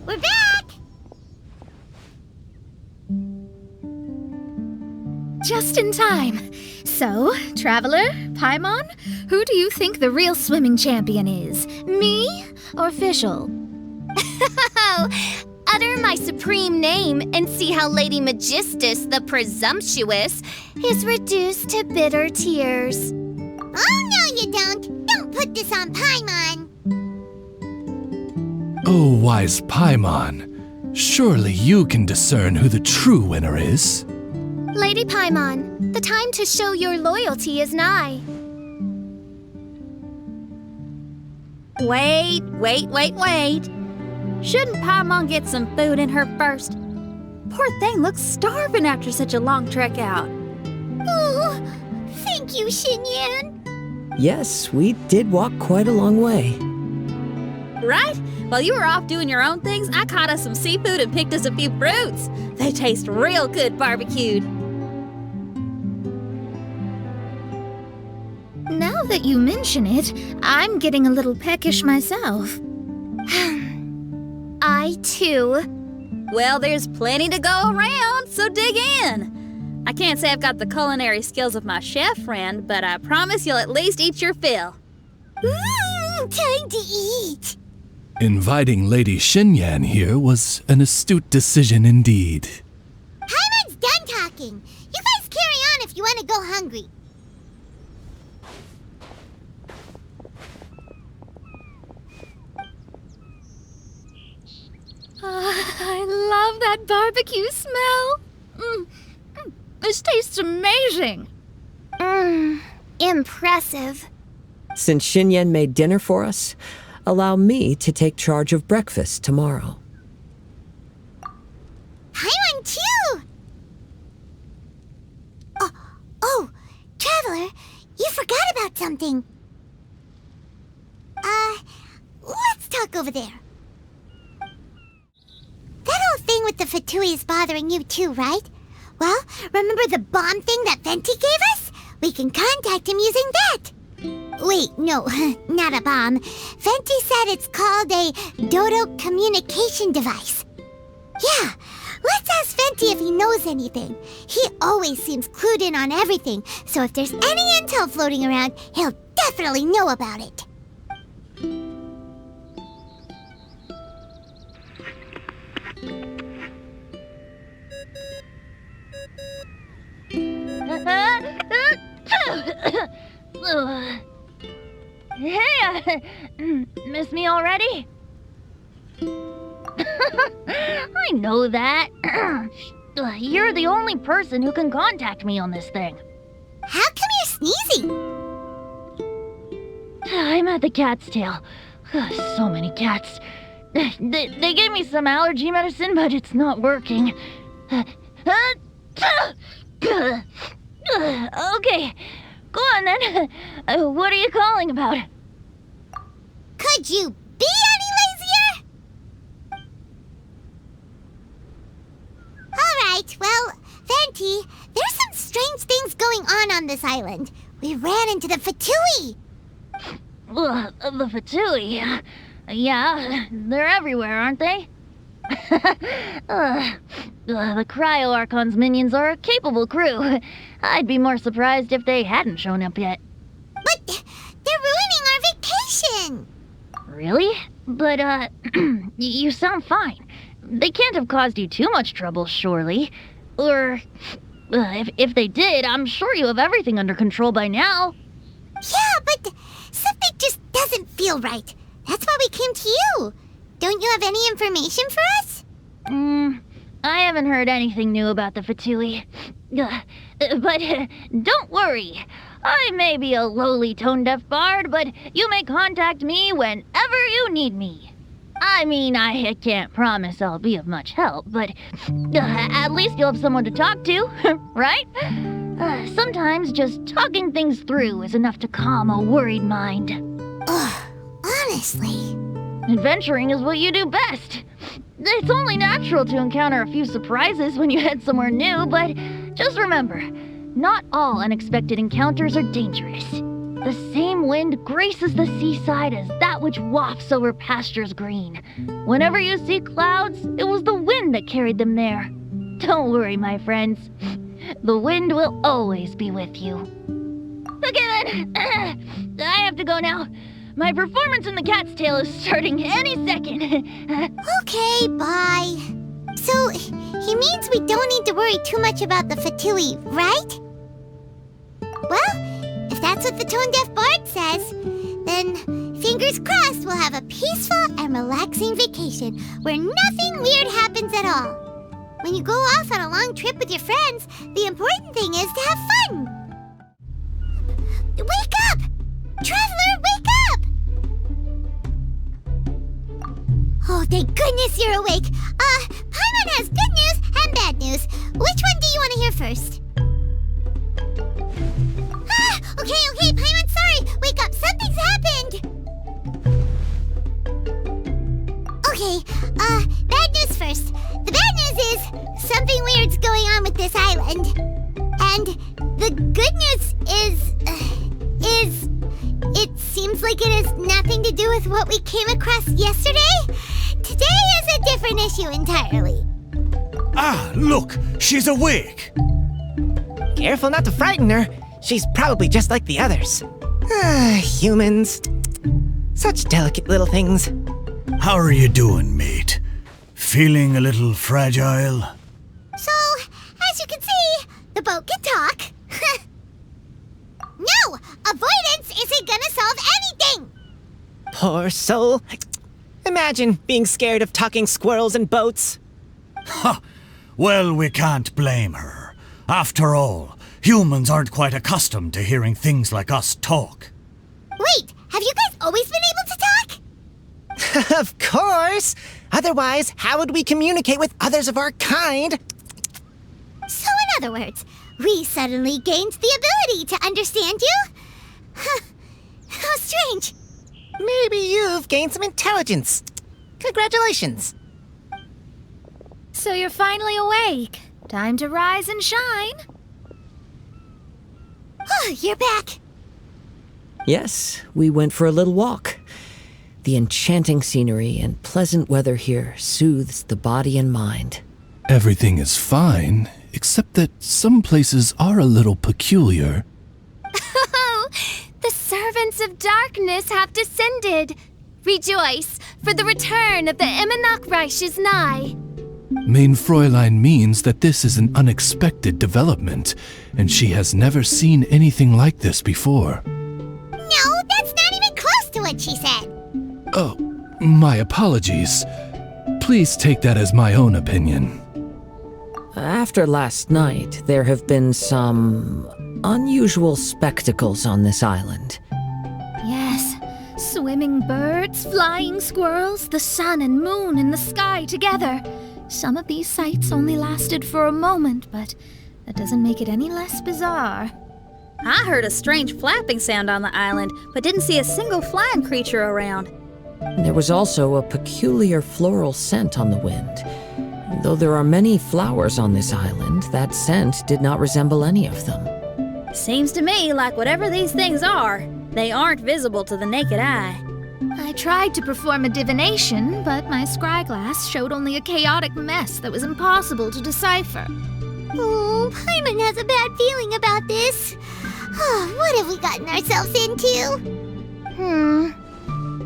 We're back! Just in time. So, Traveler, Paimon, who do you think the real swimming champion is? Me or Fischl? Utter my supreme name and see how Lady Magistus the Presumptuous is reduced to bitter tears. Oh, no you don't. Don't put this on Paimon. Oh, wise Paimon, surely you can discern who the true winner is. Lady Paimon, the time to show your loyalty is nigh. Wait. Shouldn't Paimon get some food in her first? Poor thing looks starving after such a long trek out. Oh, thank you, Xinyan. Yes, we did walk quite a long way. Right? While you were off doing your own things, I caught us some seafood and picked us a few fruits. They taste real good barbecued. Now that you mention it, I'm getting a little peckish myself. I, too. Well, there's plenty to go around, so dig in. I can't say I've got the culinary skills of my chef friend, but I promise you'll at least eat your fill. Time to eat. Inviting Lady Xinyan here was an astute decision indeed. Paimon's done talking. You guys carry on if you want to go hungry. I love that barbecue smell. This tastes amazing. Impressive. Since Xinyan made dinner for us, allow me to take charge of breakfast tomorrow. Paimon too. Oh, Traveler, you forgot about something. Let's talk over there. That whole thing with the Fatui is bothering you too, right? Well, remember the bomb thing that Venti gave us? We can contact him using that. Wait, no, not a bomb. Venti said it's called a Dodo communication device. Yeah, let's ask Venti if he knows anything. He always seems clued in on everything, so if there's any intel floating around, he'll definitely know about it. Hey, miss me already? I know that. You're the only person who can contact me on this thing. How come you're sneezing? I'm at the cat's tail. So many cats. They gave me some allergy medicine, but it's not working. Okay, go on then. What are you calling about? Could you be any lazier? Alright, well, Venti, there's some strange things going on this island. We ran into the Fatui. The Fatui? Yeah, they're everywhere, aren't they? The Cryo-Archon's minions are a capable crew. I'd be more surprised if they hadn't shown up yet. But they're ruining our vacation. Really? But, you sound fine. They can't have caused you too much trouble, surely. Or, if they did, I'm sure you have everything under control by now. Yeah, but something just doesn't feel right. That's why we came to you. Don't you have any information for us? I haven't heard anything new about the Fatui. But don't worry. I may be a lowly tone-deaf bard, but you may contact me whenever you need me. I mean, I can't promise I'll be of much help, but at least you'll have someone to talk to, right? Sometimes just talking things through is enough to calm a worried mind. Honestly. Adventuring is what you do best. It's only natural to encounter a few surprises when you head somewhere new, but just remember, not all unexpected encounters are dangerous. The same wind graces the seaside as that which wafts over pastures green. Whenever you see clouds, it was the wind that carried them there. Don't worry, my friends. The wind will always be with you. Okay then, I have to go now. My performance in the cat's tail is starting any second. Okay, bye. So, he means we don't need to worry too much about the Fatui, right? Well, if that's what the tone-deaf bard says, then fingers crossed we'll have a peaceful and relaxing vacation where nothing weird happens at all. When you go off on a long trip with your friends, the important thing is to have fun. Wake up! Traveler, wake up! Oh, thank goodness you're awake. Paimon has good news and bad news. Which one do you want to hear first? Okay, Paimon, sorry. Wake up, something's happened. Okay, bad news first. The bad news is something weird's going on with this island. And the good news is it seems like it has nothing to do with what we came across yesterday. Today is a different issue entirely. Ah, look, she's awake. Careful not to frighten her. She's probably just like the others. Humans. Such delicate little things. How are you doing, mate? Feeling a little fragile? So, as you can see, the boat can talk. No! Avoidance isn't gonna solve anything! Poor soul. Imagine being scared of talking squirrels and boats. Ha! Well, we can't blame her. After all, humans aren't quite accustomed to hearing things like us talk. Wait, have you guys always been able to talk? Of course! Otherwise, how would we communicate with others of our kind? So in other words, we suddenly gained the ability to understand you? Huh. How strange. Maybe you've gained some intelligence. Congratulations. So you're finally awake. Time to rise and shine. Oh, you're back. Yes, we went for a little walk. The enchanting scenery and pleasant weather here soothes the body and mind. Everything is fine, except that some places are a little peculiar. Oh, the servants of darkness have descended. Rejoice, for the return of the Reich is nigh. Main Fräulein means that this is an unexpected development, and she has never seen anything like this before. No, that's not even close to what she said. Oh, my apologies. Please take that as my own opinion. After last night, there have been some unusual spectacles on this island. Yes, swimming birds, flying squirrels, the sun and moon in the sky together. Some of these sights only lasted for a moment, but that doesn't make it any less bizarre. I heard a strange flapping sound on the island, but didn't see a single flying creature around. There was also a peculiar floral scent on the wind. Though there are many flowers on this island, that scent did not resemble any of them. Seems to me like whatever these things are, they aren't visible to the naked eye. I tried to perform a divination, but my scryglass showed only a chaotic mess that was impossible to decipher. Oh, Paimon has a bad feeling about this. Oh, what have we gotten ourselves into?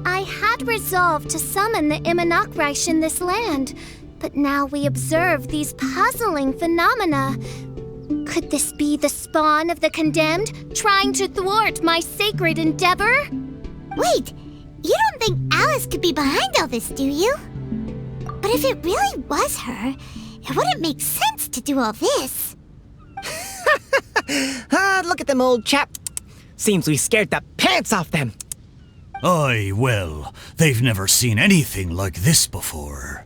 I had resolved to summon the Reich in this land, but now we observe these puzzling phenomena. Could this be the spawn of the condemned, trying to thwart my sacred endeavor? Wait, you don't think Alice could be behind all this, do you? But if it really was her, it wouldn't make sense to do all this. Look at them, old chap. Seems we scared the pants off them. Aye, well, they've never seen anything like this before.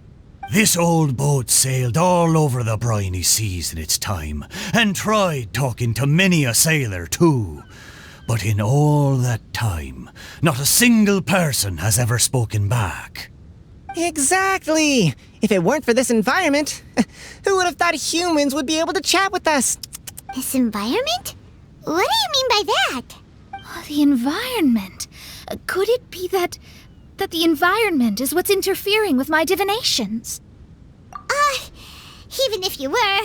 This old boat sailed all over the briny seas in its time, and tried talking to many a sailor too. But in all that time, not a single person has ever spoken back. Exactly. If it weren't for this environment, who would have thought humans would be able to chat with us? This environment? What do you mean by that? The environment. Could it be that the environment is what's interfering with my divinations? Even if you were,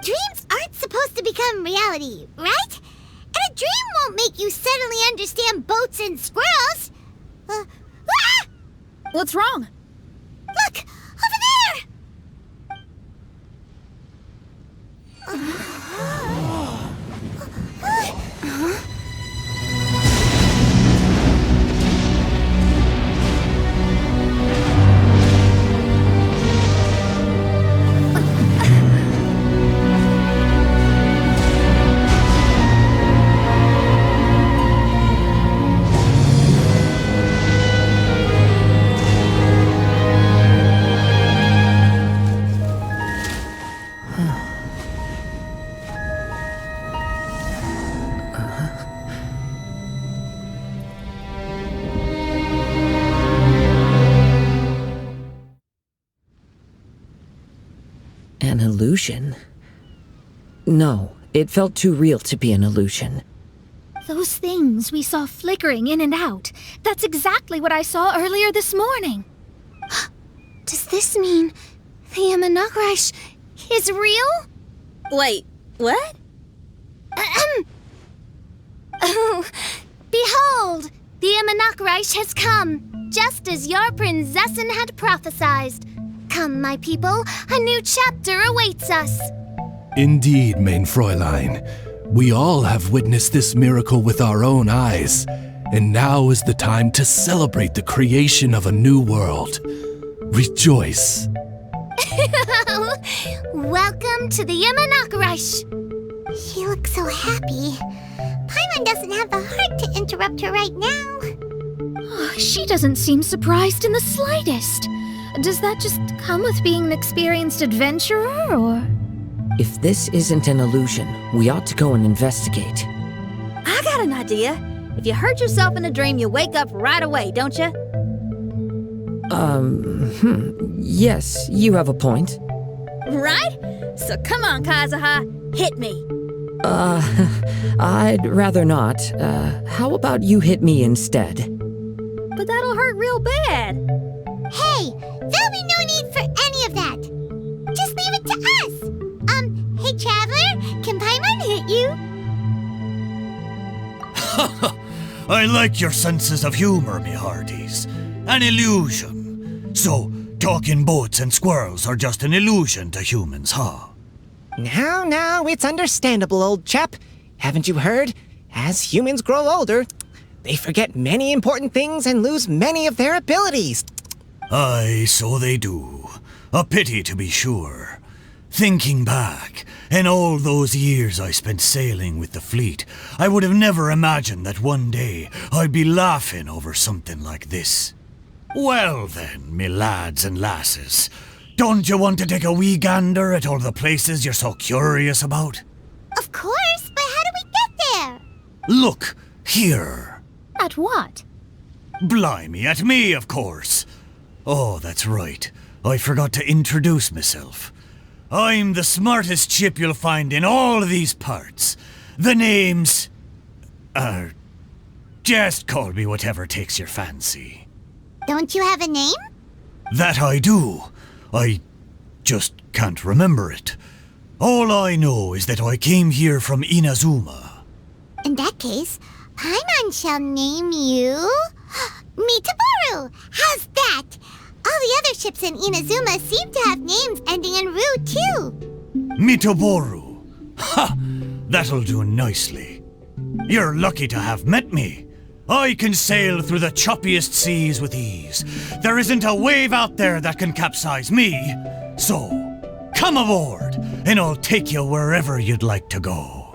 dreams aren't supposed to become reality, right? And a dream won't make you suddenly understand boats and squirrels. What's wrong? Look! Over there! An illusion? No, it felt too real to be an illusion. Those things we saw flickering in and out. That's exactly what I saw earlier this morning. Does this mean the Imanakrish is real? Wait, what? Oh, behold! The Imanakrish has come, just as your Prinzessin had prophesied. Come, my people, a new chapter awaits us. Indeed, mein Fräulein. We all have witnessed this miracle with our own eyes, and now is the time to celebrate the creation of a new world. Rejoice. Welcome to the Imanakrish. She looks so happy. Paimon doesn't have the heart to interrupt her right now. She doesn't seem surprised in the slightest. Does that just come with being an experienced adventurer, or...? If this isn't an illusion, we ought to go and investigate. I got an idea. If you hurt yourself in a dream, you wake up right away, don't you? Yes, you have a point. Right? So come on, Kazuha, hit me. I'd rather not. How about you hit me instead? But that'll hurt real bad. Hey, there'll be no need for any of that. Just leave it to us. Hey, Traveler, can Paimon hit you? I like your senses of humor, me hearties. An illusion. So, talking boats and squirrels are just an illusion to humans, huh? Now, it's understandable, old chap. Haven't you heard? As humans grow older, they forget many important things and lose many of their abilities. Aye, so they do. A pity, to be sure. Thinking back, in all those years I spent sailing with the fleet, I would have never imagined that one day I'd be laughing over something like this. Well then, me lads and lasses, don't you want to take a wee gander at all the places you're so curious about? Of course, but how do we get there? Look, here. At what? Blimey, at me, of course. Oh, that's right. I forgot to introduce myself. I'm the smartest chip you'll find in all of these parts. The name's... just call me whatever takes your fancy. Don't you have a name? That I do. I just can't remember it. All I know is that I came here from Inazuma. In that case, Paimon shall name you... Mitaboru! How's that? All the other ships in Inazuma seem to have names ending in Ru, too. Mitaboru. Ha! That'll do nicely. You're lucky to have met me. I can sail through the choppiest seas with ease. There isn't a wave out there that can capsize me. So, come aboard, and I'll take you wherever you'd like to go.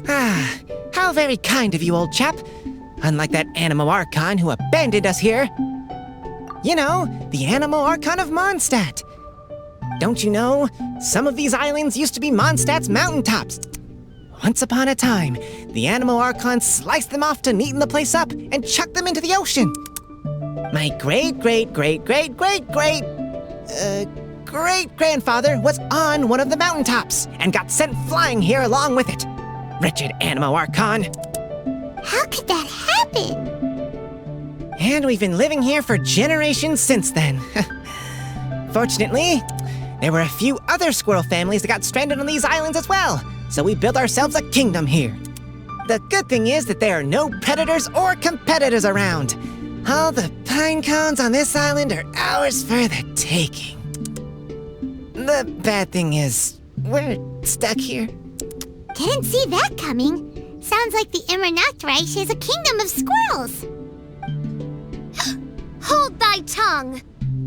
Ah, how very kind of you, old chap. Unlike that Animo Archon who abandoned us here. You know, the Animo Archon of Mondstadt. Don't you know, some of these islands used to be Mondstadt's mountaintops. Once upon a time, the Animo Archon sliced them off to neaten the place up and chucked them into the ocean. My great-grandfather was on one of the mountaintops and got sent flying here along with it. Wretched Animo Archon. How could that happen? And we've been living here for generations since then. Fortunately, there were a few other squirrel families that got stranded on these islands as well, so we built ourselves a kingdom here. The good thing is that there are no predators or competitors around. All the pine cones on this island are ours for the taking. The bad thing is, we're stuck here. Didn't see that coming. Sounds like the Immernachtreich is a kingdom of squirrels. Hold thy tongue!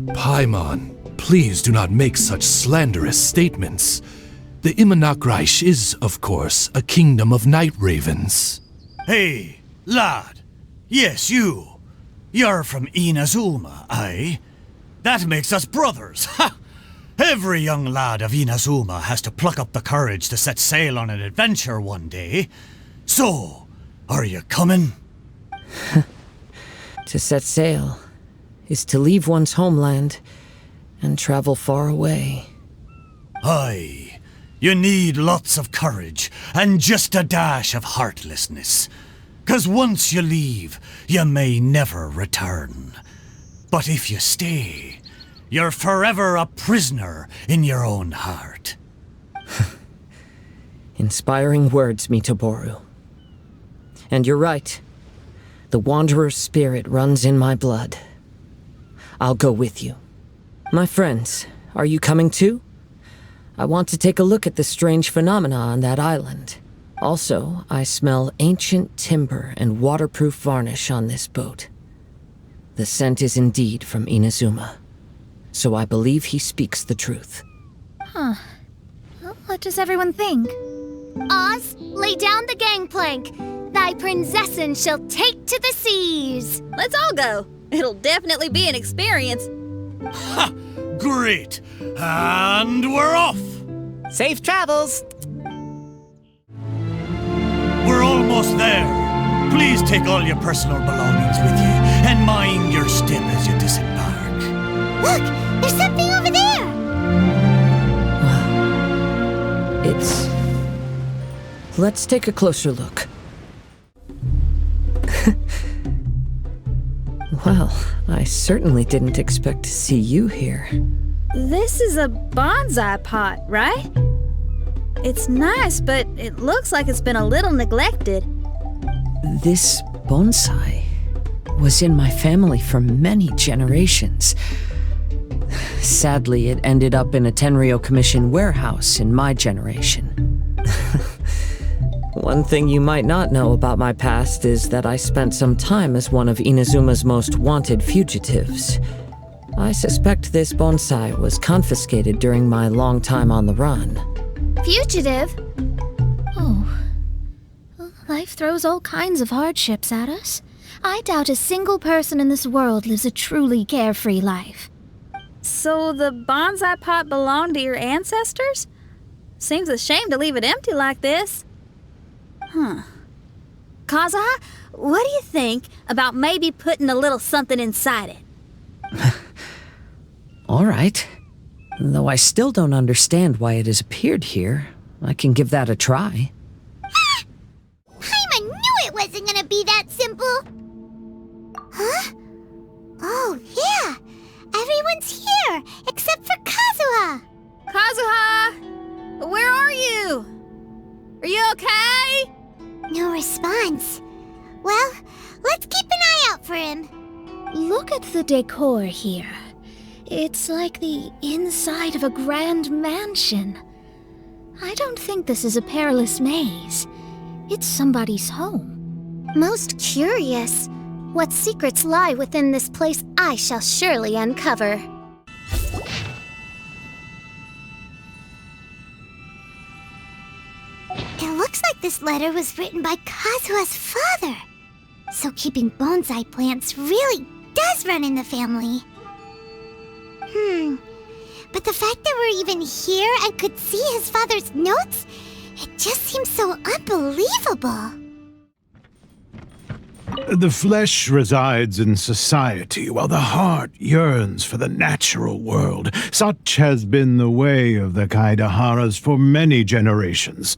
Paimon, please do not make such slanderous statements. The Immernachtreich is, of course, a kingdom of night ravens. Hey, lad. Yes, you. You're from Inazuma, aye? That makes us brothers, ha! Every young lad of Inazuma has to pluck up the courage to set sail on an adventure one day. So, are you coming? To set sail is to leave one's homeland and travel far away. Aye. You need lots of courage and just a dash of heartlessness. 'Cause once you leave, you may never return. But if you stay, you're forever a prisoner in your own heart. Inspiring words, Mitoboru. And you're right. The Wanderer's spirit runs in my blood. I'll go with you. My friends, are you coming too? I want to take a look at the strange phenomena on that island. Also, I smell ancient timber and waterproof varnish on this boat. The scent is indeed from Inazuma, so I believe he speaks the truth. Huh. Well, what does everyone think? Oz, lay down the gangplank. Thy princessin shall take to the seas. Let's all go. It'll definitely be an experience. Ha! Great! And we're off! Safe travels! We're almost there. Please take all your personal belongings with you and mind your step as you disembark. Look, there's something over there. It's... Let's take a closer look. Well, I certainly didn't expect to see you here. This is a bonsai pot, right? It's nice, but it looks like it's been a little neglected. This bonsai was in my family for many generations. Sadly, it ended up in a Tenryo Commission warehouse in my generation. One thing you might not know about my past is that I spent some time as one of Inazuma's most wanted fugitives. I suspect this bonsai was confiscated during my long time on the run. Fugitive? Oh. Well, life throws all kinds of hardships at us. I doubt a single person in this world lives a truly carefree life. So the bonsai pot belonged to your ancestors? Seems a shame to leave it empty like this. Huh. Kazuha, what do you think about maybe putting a little something inside it? All right. Though I still don't understand why it has appeared here, I can give that a try. Paimon knew it wasn't gonna be that simple. Huh? Oh, yeah. Everyone's here, except for Kazuha. Kazuha! Where are you? Are you okay? No response. Well, let's keep an eye out for him. Look at the decor here. It's like the inside of a grand mansion. I don't think this is a perilous maze. It's somebody's home. Most curious. What secrets lie within this place I shall surely uncover. It looks like this letter was written by Kazuha's father. So keeping bonsai plants really does run in the family. But the fact that we're even here and could see his father's notes, it just seems so unbelievable. The flesh resides in society, while the heart yearns for the natural world. Such has been the way of the Kaedeharas for many generations.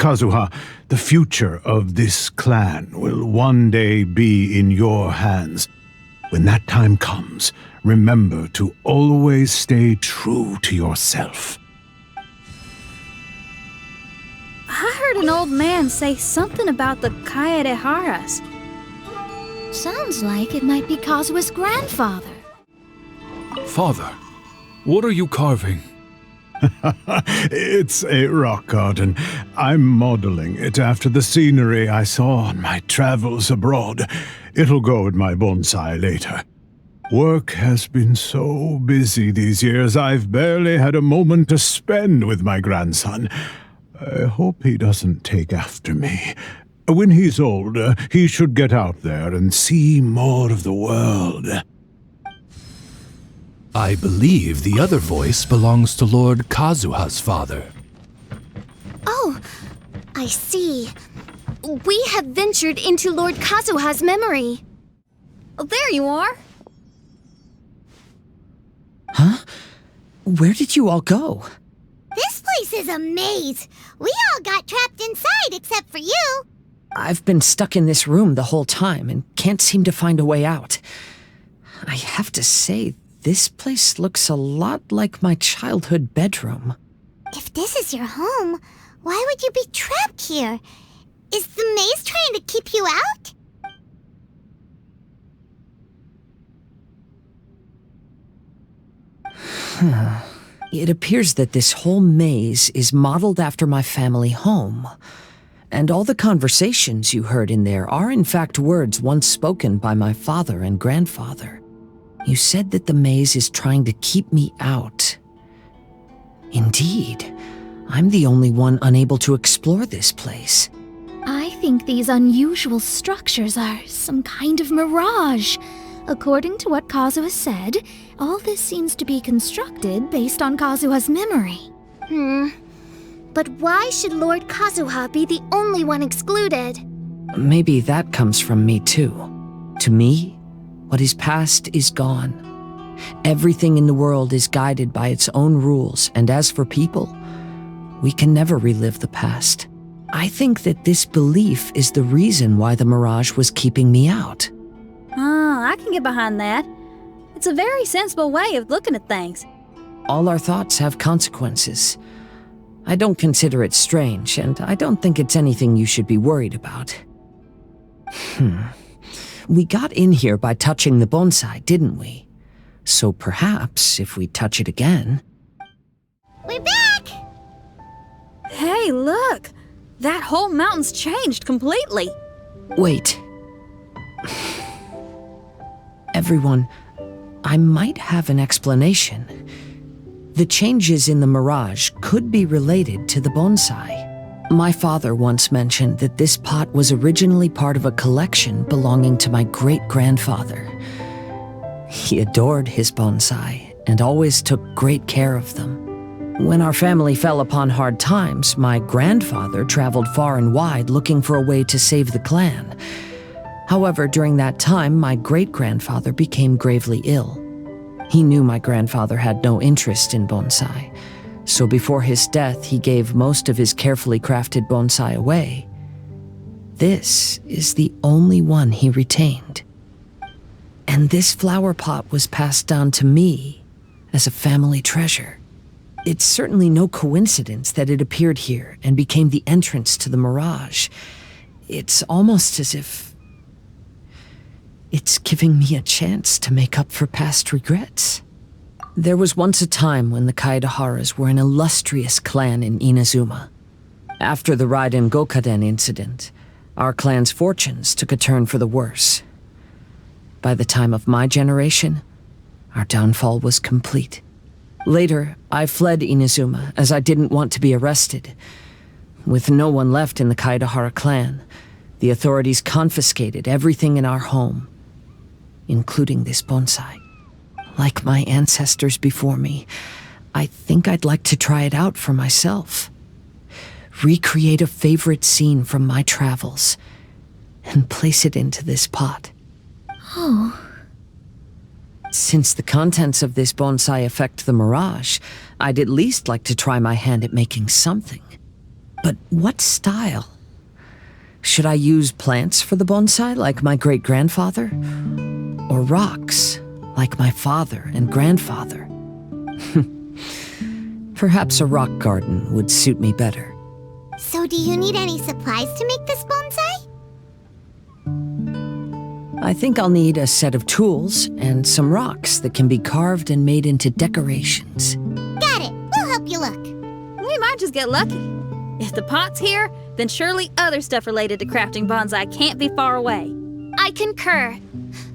Kazuha, the future of this clan will one day be in your hands. When that time comes, remember to always stay true to yourself. I heard an old man say something about the Kaedeharas. Sounds like it might be Kazuha's grandfather. Father, what are you carving? It's a rock garden. I'm modeling it after the scenery I saw on my travels abroad. It'll go in my bonsai later. Work has been so busy these years, I've barely had a moment to spend with my grandson. I hope he doesn't take after me. When he's older, he should get out there and see more of the world. I believe the other voice belongs to Lord Kazuha's father. Oh, I see. We have ventured into Lord Kazuha's memory. Oh, there you are. Huh? Where did you all go? This place is a maze. We all got trapped inside except for you. I've been stuck in this room the whole time and can't seem to find a way out. I have to say, this place looks a lot like my childhood bedroom. If this is your home, why would you be trapped here? Is the maze trying to keep you out? It appears that this whole maze is modeled after my family home. And all the conversations you heard in there are in fact words once spoken by my father and grandfather. You said that the maze is trying to keep me out. Indeed, I'm the only one unable to explore this place. I think these unusual structures are some kind of mirage. According to what Kazuha said, all this seems to be constructed based on Kazuha's memory. But why should Lord Kazuha be the only one excluded? Maybe that comes from me too. To me, what is past is gone. Everything in the world is guided by its own rules, and as for people, we can never relive the past. I think that this belief is the reason why the Mirage was keeping me out. I can get behind that. It's a very sensible way of looking at things. All our thoughts have consequences. I don't consider it strange, and I don't think it's anything you should be worried about. We got in here by touching the bonsai, didn't we? So perhaps, if we touch it again... We're back! Hey, look! That whole mountain's changed completely. Wait. Everyone, I might have an explanation. The changes in the Mirage could be related to the bonsai. My father once mentioned that this pot was originally part of a collection belonging to my great-grandfather. He adored his bonsai and always took great care of them. When our family fell upon hard times, my grandfather traveled far and wide looking for a way to save the clan. However, during that time, my great-grandfather became gravely ill. He knew my grandfather had no interest in bonsai, so before his death, he gave most of his carefully crafted bonsai away. This is the only one he retained. And this flower pot was passed down to me as a family treasure. It's certainly no coincidence that it appeared here and became the entrance to the Mirage. It's almost as if it's giving me a chance to make up for past regrets. There was once a time when the Kaedeharas were an illustrious clan in Inazuma. After the Raiden Gokaden incident, our clan's fortunes took a turn for the worse. By the time of my generation, our downfall was complete. Later, I fled Inazuma as I didn't want to be arrested. With no one left in the Kaedehara clan, the authorities confiscated everything in our home, including this bonsai. Like my ancestors before me, I think I'd like to try it out for myself. Recreate a favorite scene from my travels and place it into this pot. Oh. Since the contents of this bonsai affect the Mirage, I'd at least like to try my hand at making something. But what style? Should I use plants for the bonsai like my great-grandfather? Or rocks like my father and grandfather? Perhaps a rock garden would suit me better. So do you need any supplies to make this bonsai? I think I'll need a set of tools and some rocks that can be carved and made into decorations. Got it. We'll help you look. We might just get lucky. If the pot's here, then surely other stuff related to crafting bonsai can't be far away. I concur.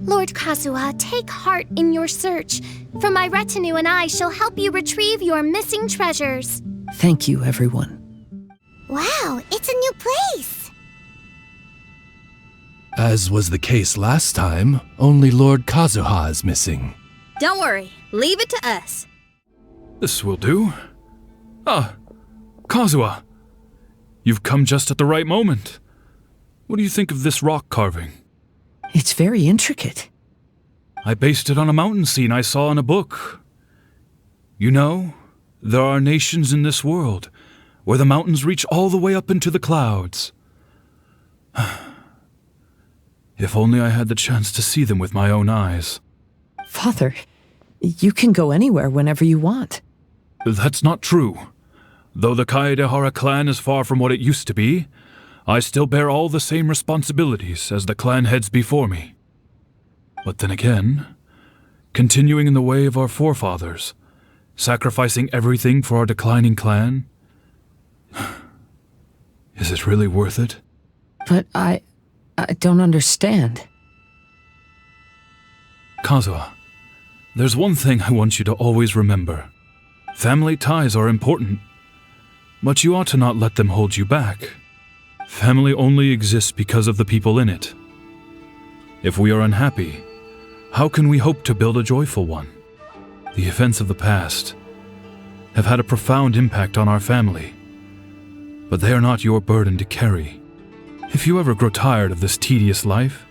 Lord Kazuha, take heart in your search, for my retinue and I shall help you retrieve your missing treasures. Thank you, everyone. Wow, it's a new place. As was the case last time, only Lord Kazuha is missing. Don't worry, leave it to us. This will do. Ah, Kazuha. You've come just at the right moment. What do you think of this rock carving? It's very intricate. I based it on a mountain scene I saw in a book. You know, there are nations in this world where the mountains reach all the way up into the clouds. If only I had the chance to see them with my own eyes. Father, you can go anywhere whenever you want. That's not true. Though the Kaedehara clan is far from what it used to be, I still bear all the same responsibilities as the clan heads before me. But then again, continuing in the way of our forefathers, sacrificing everything for our declining clan, is it really worth it? But I don't understand. Kazuha, there's one thing I want you to always remember. Family ties are important, but you ought to not let them hold you back. Family only exists because of the people in it. If we are unhappy, how can we hope to build a joyful one? The events of the past have had a profound impact on our family, but they are not your burden to carry. If you ever grow tired of this tedious life,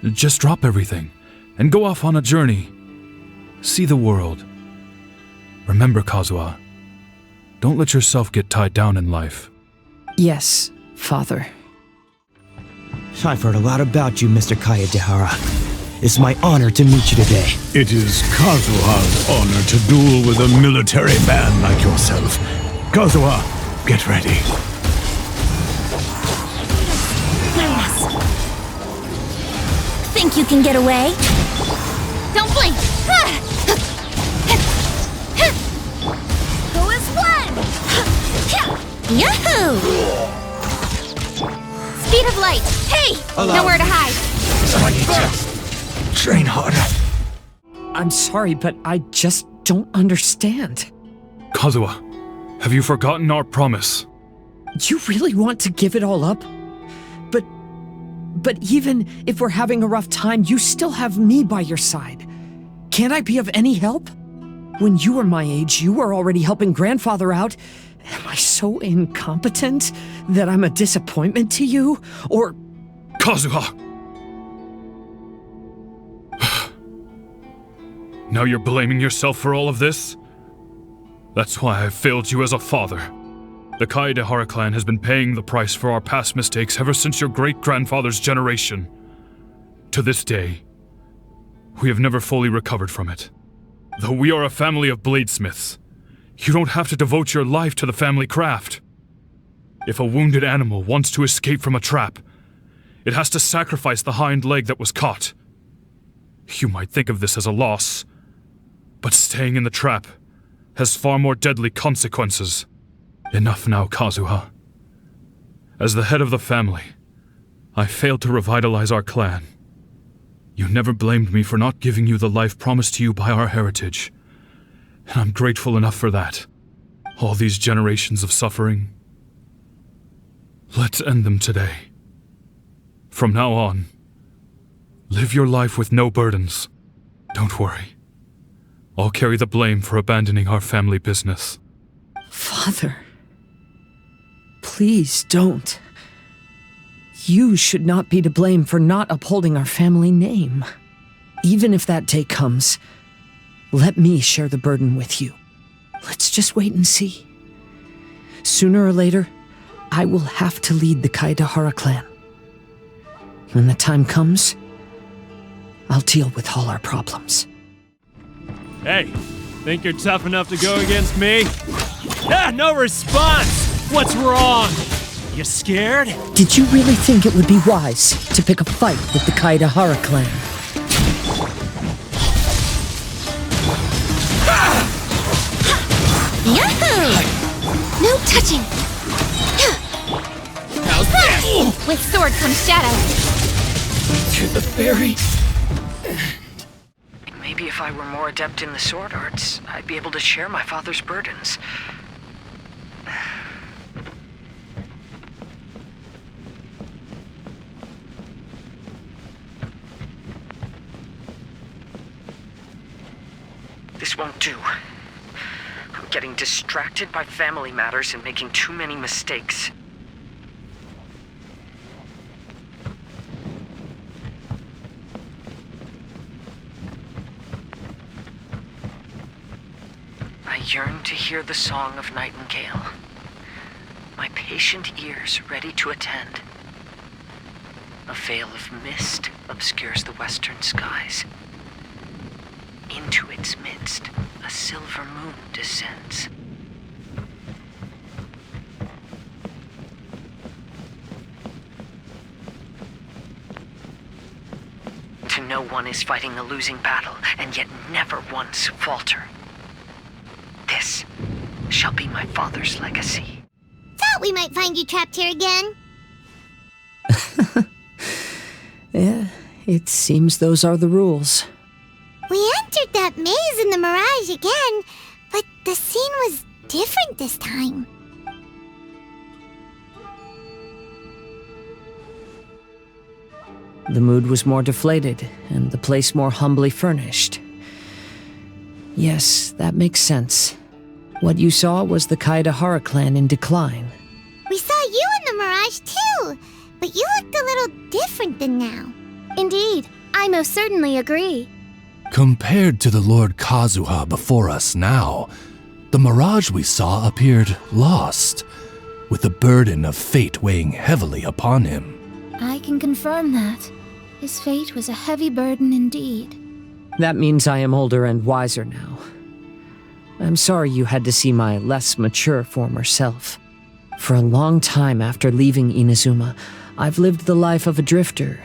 just drop everything and go off on a journey. See the world. Remember, Kazuha, don't let yourself get tied down in life. Yes, Father. I've heard a lot about you, Mr. Kaedehara. It's my honor to meet you today. It is Kazuha's honor to duel with a military man like yourself. Kazuha, get ready. Think you can get away? Don't blink! Who is one? Yahoo! Speed of light! Hey! Nowhere to hide! Train harder. I'm sorry, but I just don't understand. Kazuha, have you forgotten our promise? You really want to give it all up? But even if we're having a rough time, you still have me by your side. Can't I be of any help? When you were my age, you were already helping grandfather out. Am I so incompetent that I'm a disappointment to you? Or... Kazuha! Now you're blaming yourself for all of this? That's why I failed you as a father. The Kaedehara clan has been paying the price for our past mistakes ever since your great-grandfather's generation. To this day, we have never fully recovered from it. Though we are a family of bladesmiths, you don't have to devote your life to the family craft. If a wounded animal wants to escape from a trap, it has to sacrifice the hind leg that was caught. You might think of this as a loss, but staying in the trap has far more deadly consequences. Enough now, Kazuha. As the head of the family, I failed to revitalize our clan. You never blamed me for not giving you the life promised to you by our heritage, and I'm grateful enough for that. All these generations of suffering, let's end them today. From now on, live your life with no burdens. Don't worry. I'll carry the blame for abandoning our family business. Father, please don't. You should not be to blame for not upholding our family name. Even if that day comes, let me share the burden with you. Let's just wait and see. Sooner or later, I will have to lead the Kaedehara clan. When the time comes, I'll deal with all our problems. Hey, think you're tough enough to go against me? Ah, no response! What's wrong? You scared? Did you really think it would be wise to pick a fight with the Kaedehara clan? Yahoo! No touching! How's this? With sword comes shadow. To the very... Maybe if I were more adept in the sword arts, I'd be able to share my father's burdens. This won't do. I'm getting distracted by family matters and making too many mistakes. I yearn to hear the song of nightingale, my patient ears ready to attend. A veil of mist obscures the western skies. Into its midst, a silver moon descends. To know one is fighting a losing battle, and yet never once falter. This shall be my father's legacy. Thought we might find you trapped here again. Yeah, it seems those are the rules. We entered that maze in the Mirage again, but the scene was different this time. The mood was more deflated, and the place more humbly furnished. Yes, that makes sense. What you saw was the Kaedehara clan in decline. We saw you in the Mirage too, but you looked a little different than now. Indeed, I most certainly agree. Compared to the Lord Kazuha before us now, the Mirage we saw appeared lost, with the burden of fate weighing heavily upon him. I can confirm that. His fate was a heavy burden indeed. That means I am older and wiser now. I'm sorry you had to see my less mature former self. For a long time after leaving Inazuma, I've lived the life of a drifter.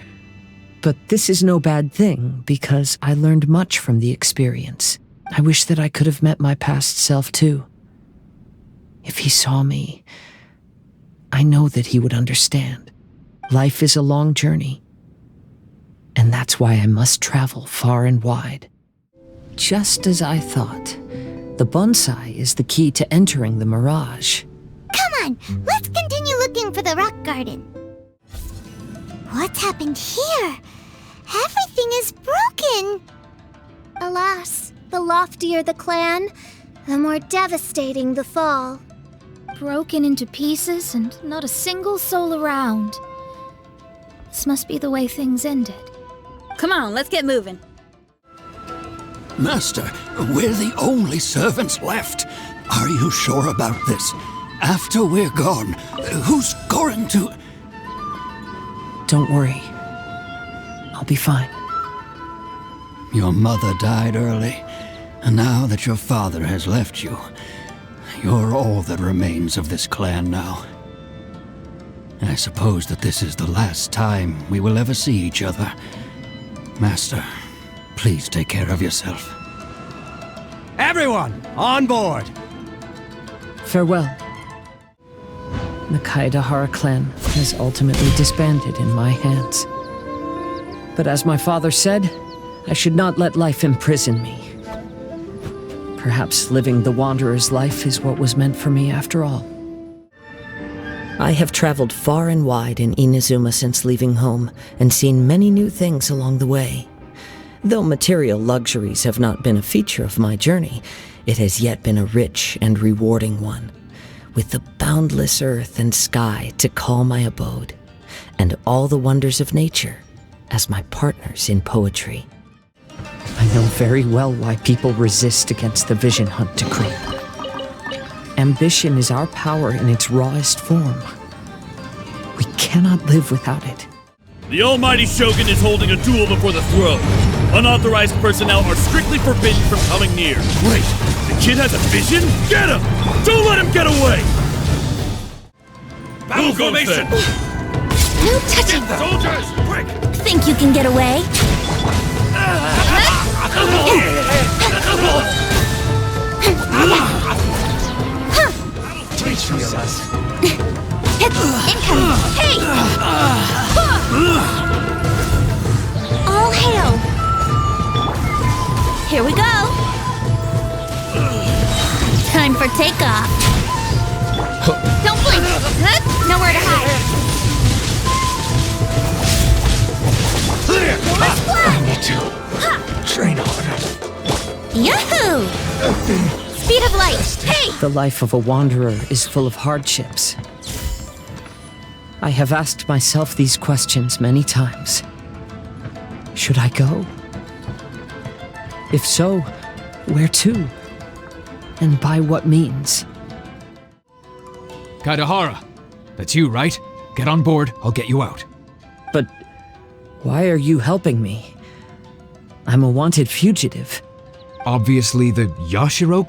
But this is no bad thing, because I learned much from the experience. I wish that I could have met my past self too. If he saw me, I know that he would understand. Life is a long journey, and that's why I must travel far and wide. Just as I thought, the bonsai is the key to entering the Mirage. Come on, let's continue looking for the rock garden. What's happened here? Everything is broken. Alas, the loftier the clan, the more devastating the fall. Broken into pieces and not a single soul around. This must be the way things ended. Come on, let's get moving. Master, we're the only servants left. Are you sure about this? After we're gone, who's going to... Don't worry. I'll be fine. Your mother died early, and now that your father has left you, you're all that remains of this clan now. I suppose that this is the last time we will ever see each other. Master, please take care of yourself. Everyone, on board! Farewell. The Kaedehara clan has ultimately disbanded in my hands. But as my father said, I should not let life imprison me. Perhaps living the wanderer's life is what was meant for me after all. I have traveled far and wide in Inazuma since leaving home, and seen many new things along the way. Though material luxuries have not been a feature of my journey, it has yet been a rich and rewarding one, with the boundless earth and sky to call my abode, and all the wonders of nature as my partners in poetry. I know very well why people resist against the vision hunt to creep. Ambition is our power in its rawest form. cannot live without it. The almighty Shogun is holding a duel before the throne. Unauthorized personnel are strictly forbidden from coming near. Wait, the kid has a vision? Get him! Don't let him get away! Battle formation! No touching! Soldiers, quick! Think you can get away? Teach me a lesson. Incoming! Hey! All hail! Here we go! Time for takeoff! Don't blink! Nowhere to hide! I need to train harder. Yahoo! Speed of light! Hey! The life of a wanderer is full of hardships. I have asked myself these questions many times. Should I go? If so, where to? And by what means? Kaedehara, that's you, right? Get on board, I'll get you out. But why are you helping me? I'm a wanted fugitive. Obviously the Yashiro...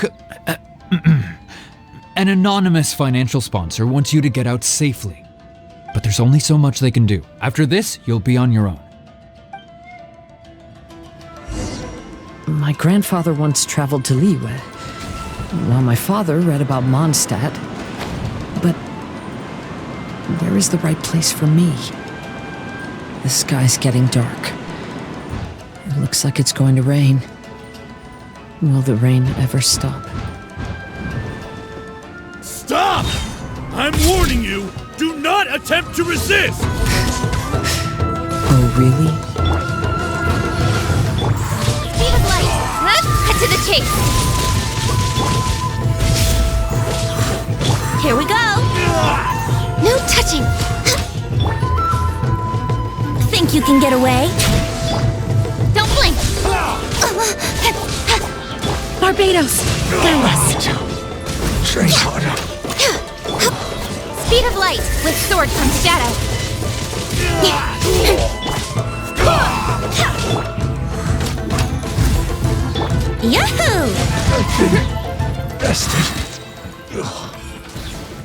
An anonymous financial sponsor wants you to get out safely. But there's only so much they can do. After this, you'll be on your own. My grandfather once traveled to Liyue, while my father read about Mondstadt. But where is the right place for me? The sky's getting dark. It looks like it's going to rain. Will the rain ever stop? Stop! I'm warning you! Do not attempt to resist! Oh, really? Speed of light! Cut to the chase! Here we go! No touching! Think you can get away? Don't blink! Barbados! Guide us! Train harder. Speed of light! With sword comes shadow! Yahoo! Bested.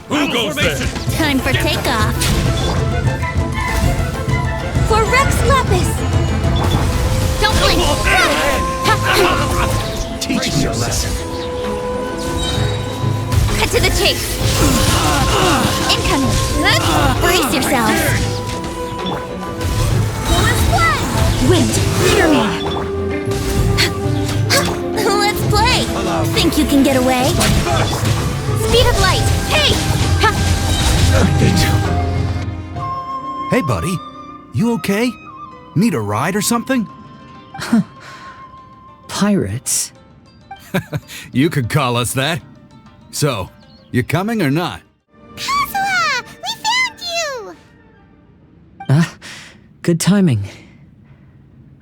Who goes there? Time for takeoff! For Rex Lapis! Don't blink! Teach me a lesson. Cut to the chase! Incoming! Brace yourselves! Wind, hear me! Let's play! Think you can get away? Speed of light! Hey! Hey, buddy. You okay? Need a ride or something? Pirates? You could call us that. So, you coming or not? Kazuha! We found you! Good timing.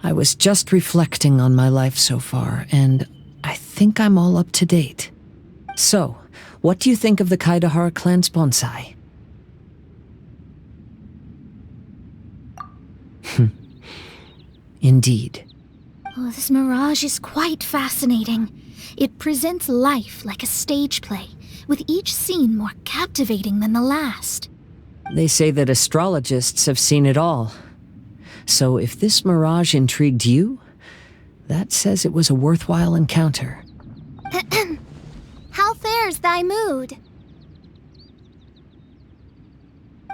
I was just reflecting on my life so far, and I think I'm all up to date. So, what do you think of the Kaedehara clan's bonsai? Indeed. Oh, this Mirage is quite fascinating. It presents life like a stage play, with each scene more captivating than the last. They say that astrologists have seen it all. So if this mirage intrigued you, that says it was a worthwhile encounter. How fares thy mood?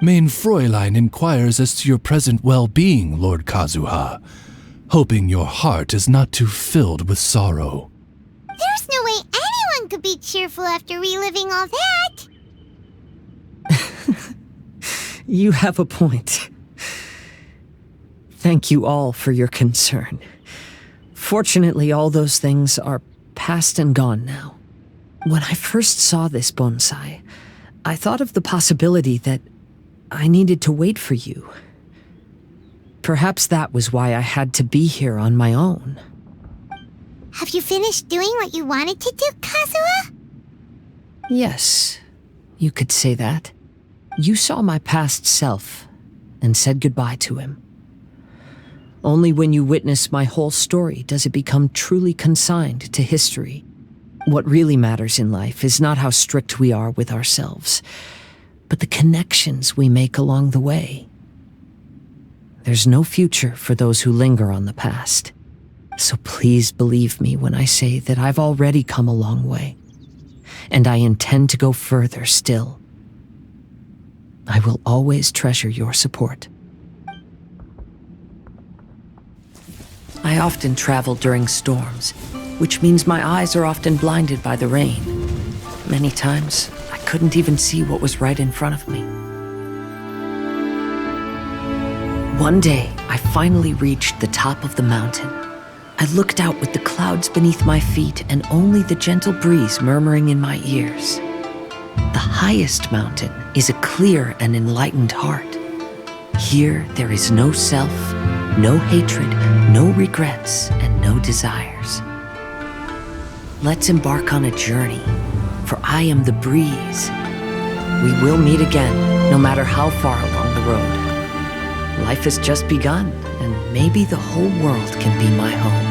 Main Fräulein inquires as to your present well-being, Lord Kazuha, hoping your heart is not too filled with sorrow. There's no way anyone could be cheerful after reliving all that. You have a point. Thank you all for your concern. Fortunately, all those things are past and gone now. When I first saw this bonsai, I thought of the possibility that I needed to wait for you. Perhaps that was why I had to be here on my own. Have you finished doing what you wanted to do, Kazuha? Yes, you could say that. You saw my past self, and said goodbye to him. Only when you witness my whole story does it become truly consigned to history. What really matters in life is not how strict we are with ourselves, but the connections we make along the way. There's no future for those who linger on the past. So please believe me when I say that I've already come a long way, and I intend to go further still. I will always treasure your support. I often travel during storms, which means my eyes are often blinded by the rain. Many times, I couldn't even see what was right in front of me. One day, I finally reached the top of the mountain. I looked out with the clouds beneath my feet and only the gentle breeze murmuring in my ears. The highest mountain is a clear and enlightened heart. Here, there is no self, no hatred, no regrets, and no desires. Let's embark on a journey, for I am the breeze. We will meet again, no matter how far along the road. Life has just begun, and maybe the whole world can be my home.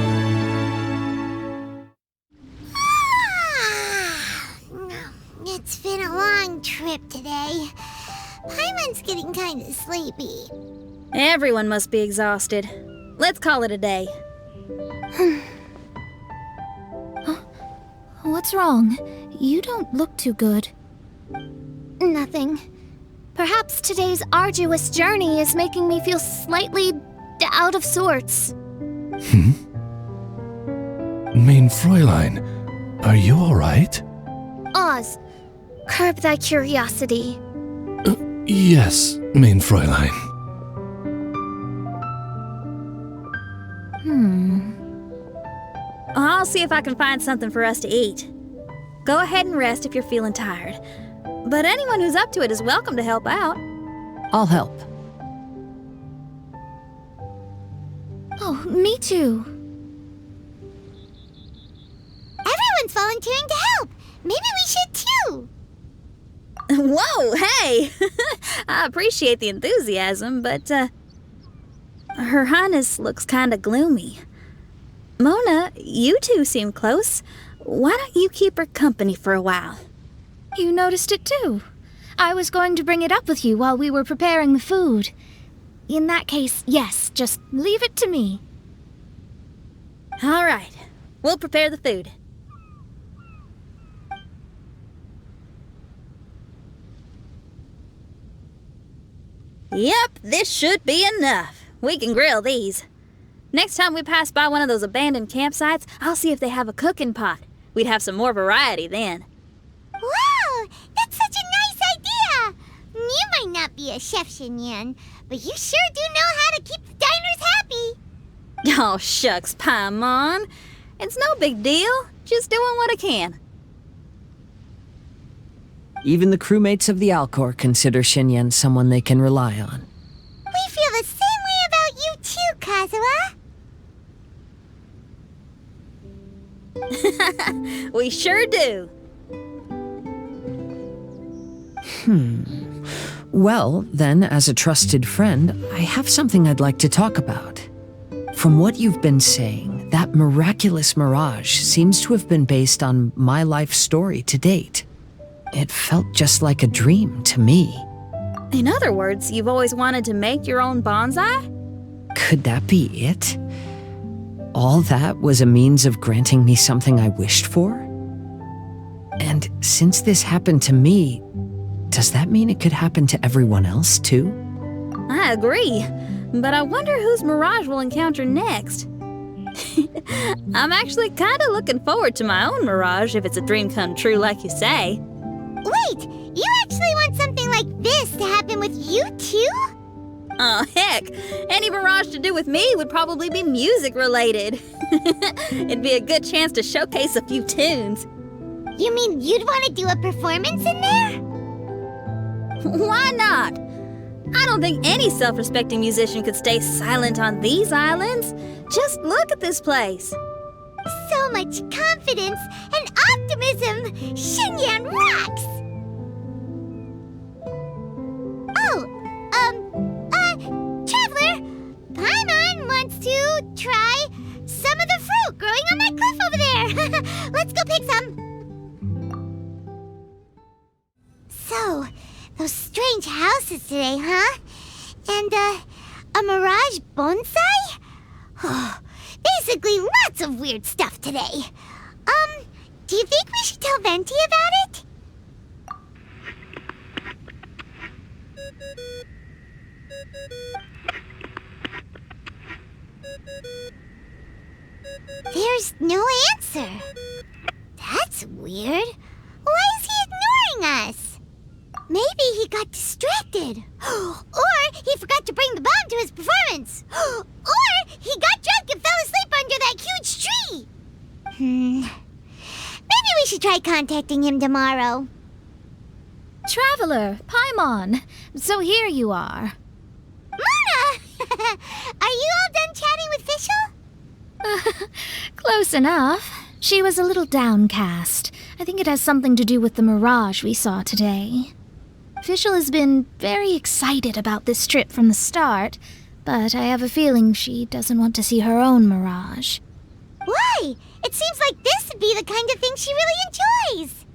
It's been a long trip today. Paimon's getting kind of sleepy. Everyone must be exhausted. Let's call it a day. What's wrong? You don't look too good. Nothing. Perhaps today's arduous journey is making me feel slightly out of sorts. Main Fräulein, are you alright? Oz, curb thy curiosity. Yes, Main Fräulein. I'll see if I can find something for us to eat. Go ahead and rest if you're feeling tired. But anyone who's up to it is welcome to help out. I'll help. Oh, me too. Everyone's volunteering to help. Maybe we should too. Whoa, hey! I appreciate the enthusiasm, but, Her Highness looks kinda gloomy. Mona, you two seem close. Why don't you keep her company for a while? You noticed it too. I was going to bring it up with you while we were preparing the food. In that case, yes, just leave it to me. All right, we'll prepare the food. Yep, this should be enough. We can grill these. Next time we pass by one of those abandoned campsites, I'll see if they have a cooking pot. We'd have some more variety then. Wow, that's such a nice idea. You might not be a chef, Xinyan, but you sure do know how to keep the diners happy. Oh, shucks, Paimon. It's no big deal. Just doing what I can. Even the crewmates of the Alcor consider Xinyan someone they can rely on. We feel the same way about you too, Kazuha. We sure do. Well, then, as a trusted friend, I have something I'd like to talk about. From what you've been saying, that miraculous mirage seems to have been based on my life story to date. It felt just like a dream to me. In other words, you've always wanted to make your own bonsai? Could that be it? All that was a means of granting me something I wished for? And since this happened to me, does that mean it could happen to everyone else too? I agree, but I wonder whose Mirage we'll encounter next. I'm actually kind of looking forward to my own Mirage if it's a dream come true like you say. Wait, you actually want something like this to happen with you too? Oh, heck. Any Mirage to do with me would probably be music related. It'd be a good chance to showcase a few tunes. You mean you'd want to do a performance in there? Why not? I don't think any self-respecting musician could stay silent on these islands. Just look at this place. So much confidence and optimism! Xinyan rocks! Oh, strange houses today, huh? And, a Mirage bonsai? Basically, lots of weird stuff today. Do you think we should tell Venti about it? There's no answer. That's weird. Why is he ignoring us? Maybe he got distracted. Or he forgot to bring the bomb to his performance. Or he got drunk and fell asleep under that huge tree. Maybe we should try contacting him tomorrow. Traveler, Paimon, so here you are. Mona! Are you all done chatting with Fischl? Close enough. She was a little downcast. I think it has something to do with the Mirage we saw today. Fischl has been very excited about this trip from the start, but I have a feeling she doesn't want to see her own Mirage. Why? It seems like this would be the kind of thing she really enjoys.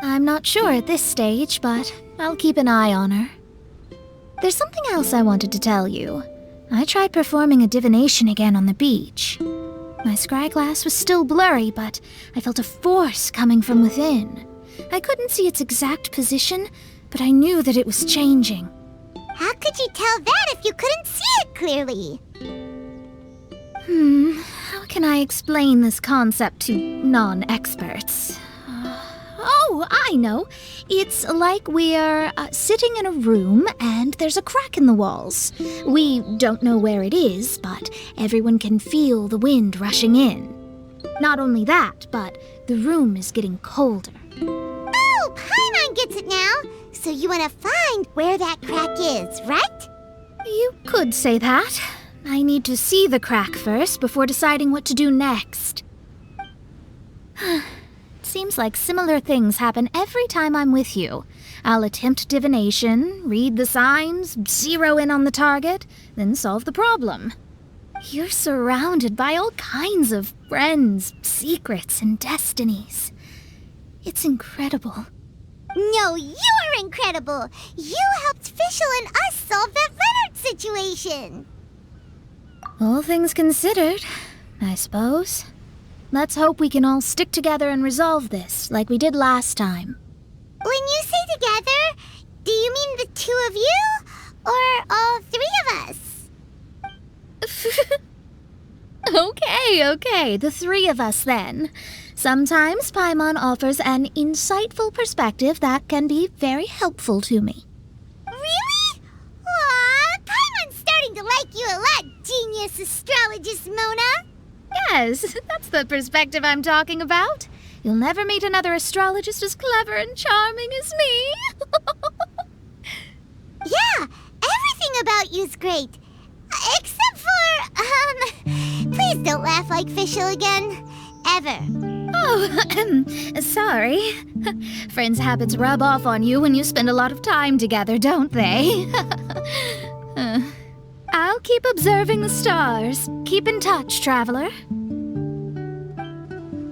I'm not sure at this stage, but I'll keep an eye on her. There's something else I wanted to tell you. I tried performing a divination again on the beach. My scryglass was still blurry, but I felt a force coming from within. I couldn't see its exact position, but I knew that it was changing. How could you tell that if you couldn't see it clearly? How can I explain this concept to non-experts? Oh, I know. It's like we're sitting in a room and there's a crack in the walls. We don't know where it is, but everyone can feel the wind rushing in. Not only that, but the room is getting colder. Oh, Paimon gets it now. So you want to find where that crack is, right? You could say that. I need to see the crack first before deciding what to do next. Seems like similar things happen every time I'm with you. I'll attempt divination, read the signs, zero in on the target, then solve the problem. You're surrounded by all kinds of friends, secrets, and destinies. It's incredible. No, you're incredible! You helped Fischl and us solve that Leonard situation! All things considered, I suppose. Let's hope we can all stick together and resolve this, like we did last time. When you say together, do you mean the two of you? Or all three of us? Okay, the three of us then. Sometimes Paimon offers an insightful perspective that can be very helpful to me. Really? Aw, Paimon's starting to like you a lot, genius astrologist Mona. Yes, that's the perspective I'm talking about. You'll never meet another astrologist as clever and charming as me. Yeah, everything about you's great. Except for, please don't laugh like Fischl again. Ever. Oh, sorry. Friends' habits rub off on you when you spend a lot of time together, don't they? I'll keep observing the stars. Keep in touch, traveler.